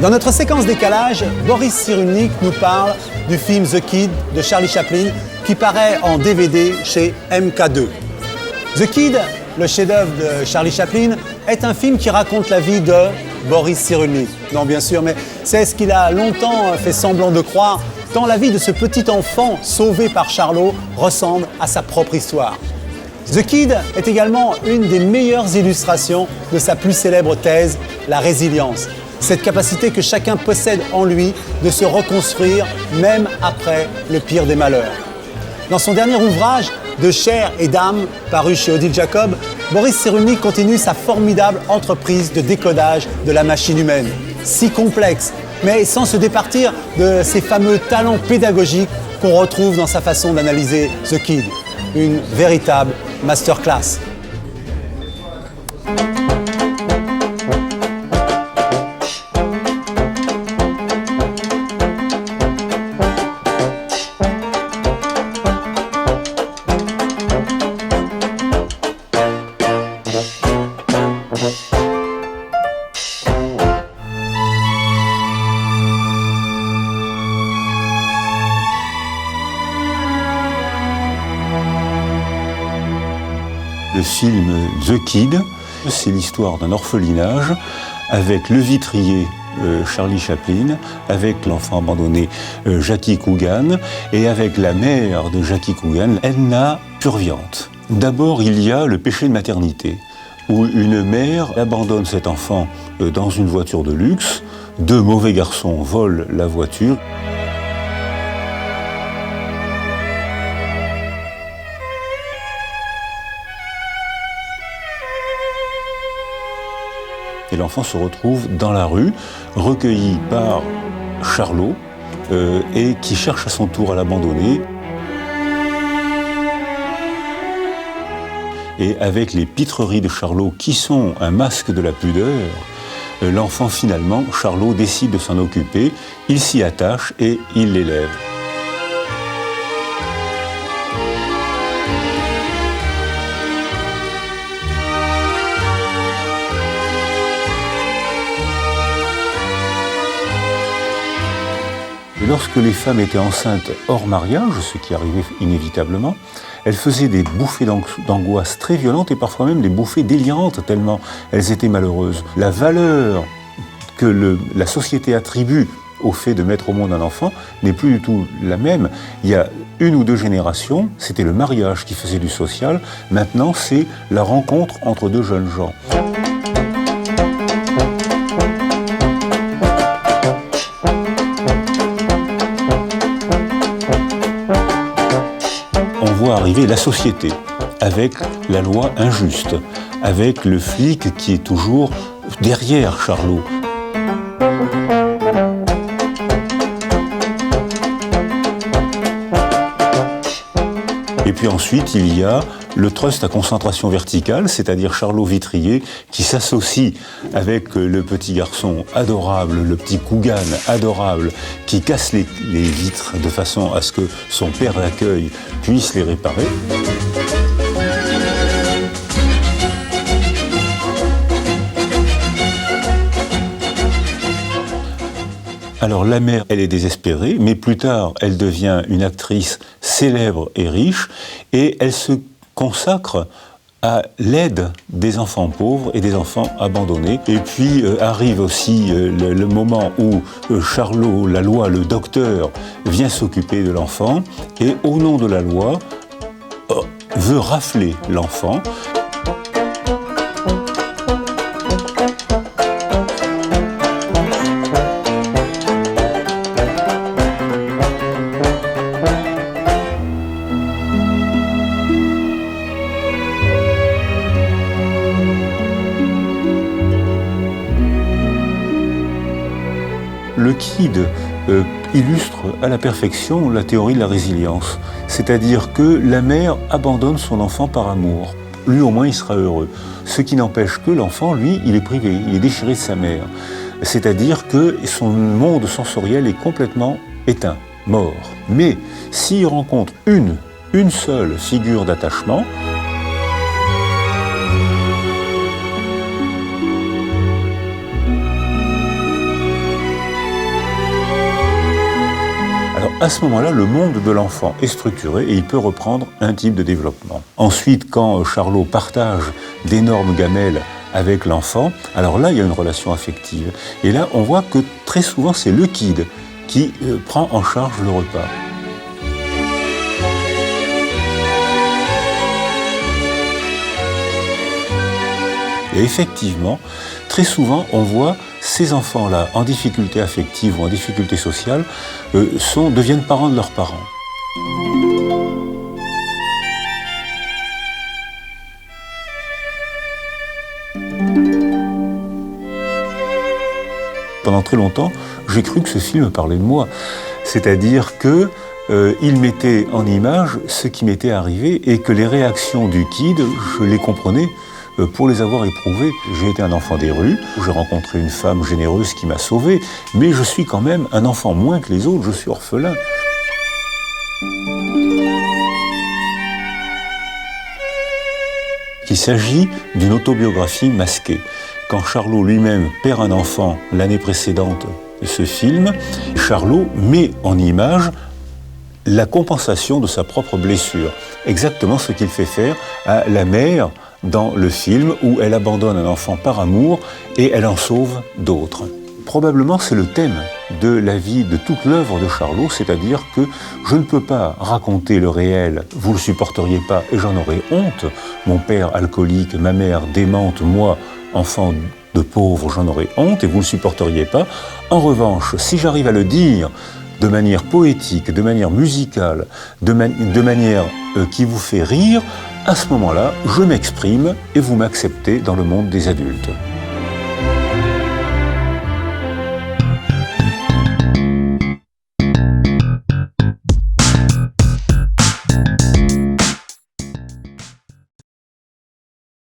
Dans notre séquence décalage, Boris Cyrulnik nous parle du film The Kid de Charlie Chaplin qui paraît en DVD chez MK2. The Kid, le chef-d'œuvre de Charlie Chaplin, est un film qui raconte la vie de Boris Cyrulnik. Non, bien sûr, mais c'est ce qu'il a longtemps fait semblant de croire, tant la vie de ce petit enfant sauvé par Charlot ressemble à sa propre histoire. The Kid est également une des meilleures illustrations de sa plus célèbre thèse, la résilience. Cette capacité que chacun possède en lui de se reconstruire même après le pire des malheurs. Dans son dernier ouvrage, De chair et d'âme, paru chez Odile Jacob, Boris Cyrulnik continue sa formidable entreprise de décodage de la machine humaine. Si complexe, mais sans se départir de ces fameux talents pédagogiques qu'on retrouve dans sa façon d'analyser The Kid. Une véritable masterclass. Le film The Kid, c'est l'histoire d'un orphelinage avec le vitrier Charlie Chaplin, avec l'enfant abandonné Jackie Coogan et avec la mère de Jackie Coogan, Edna Purviante. D'abord, il y a le péché de maternité, où une mère abandonne cet enfant dans une voiture de luxe, deux mauvais garçons volent la voiture. Et l'enfant se retrouve dans la rue, recueilli par Charlot, et qui cherche à son tour à l'abandonner. Et avec les pitreries de Charlot, qui sont un masque de la pudeur, l'enfant finalement, Charlot décide de s'en occuper, il s'y attache et il l'élève. Et lorsque les femmes étaient enceintes hors mariage, ce qui arrivait inévitablement, elles faisaient des bouffées d'angoisse très violentes et parfois même des bouffées délirantes, tellement elles étaient malheureuses. La valeur que la société attribue au fait de mettre au monde un enfant n'est plus du tout la même. Il y a une ou deux générations, c'était le mariage qui faisait du social. Maintenant, c'est la rencontre entre deux jeunes gens. On voit arriver la société avec la loi injuste, avec le flic qui est toujours derrière Charlot. Et puis ensuite, il y a le trust à concentration verticale, c'est-à-dire Charlot Vitrier, qui s'associe avec le petit garçon adorable, le petit Coogan adorable, qui casse les vitres de façon à ce que son père d'accueil puisse les réparer. Alors la mère, elle est désespérée, mais plus tard, elle devient une actrice célèbre et riche, et elle se consacre à l'aide des enfants pauvres et des enfants abandonnés. Et puis arrive aussi le moment où Charlot, la loi, le docteur, vient s'occuper de l'enfant, et au nom de la loi, veut rafler l'enfant. Le Kid illustre à la perfection la théorie de la résilience, c'est-à-dire que la mère abandonne son enfant par amour. Lui, au moins, il sera heureux. Ce qui n'empêche que l'enfant, lui, il est privé, il est déchiré de sa mère. C'est-à-dire que son monde sensoriel est complètement éteint, mort. Mais s'il rencontre une seule figure d'attachement, à ce moment-là, le monde de l'enfant est structuré et il peut reprendre un type de développement. Ensuite, quand Charlot partage d'énormes gamelles avec l'enfant, alors là, il y a une relation affective. Et là, on voit que très souvent, c'est le kid qui prend en charge le repas. Et effectivement, très souvent, on voit ces enfants-là, en difficulté affective ou en difficulté sociale, deviennent parents de leurs parents. Pendant très longtemps, j'ai cru que ce film parlait de moi. C'est-à-dire qu'il mettait en image ce qui m'était arrivé et que les réactions du kid, je les comprenais pour les avoir éprouvées. J'ai été un enfant des rues, j'ai rencontré une femme généreuse qui m'a sauvé, mais je suis quand même un enfant moins que les autres, je suis orphelin. Il s'agit d'une autobiographie masquée. Quand Charlot lui-même perd un enfant l'année précédente de ce film, Charlot met en image la compensation de sa propre blessure. Exactement ce qu'il fait faire à la mère dans le film où elle abandonne un enfant par amour et elle en sauve d'autres. Probablement c'est le thème de la vie, de toute l'œuvre de Charlot, c'est-à-dire que je ne peux pas raconter le réel, vous le supporteriez pas et j'en aurais honte. Mon père alcoolique, ma mère démente, moi, enfant de pauvre, j'en aurais honte et vous le supporteriez pas. En revanche, si j'arrive à le dire de manière poétique, de manière musicale, de manière qui vous fait rire, à ce moment-là, je m'exprime et vous m'acceptez dans le monde des adultes.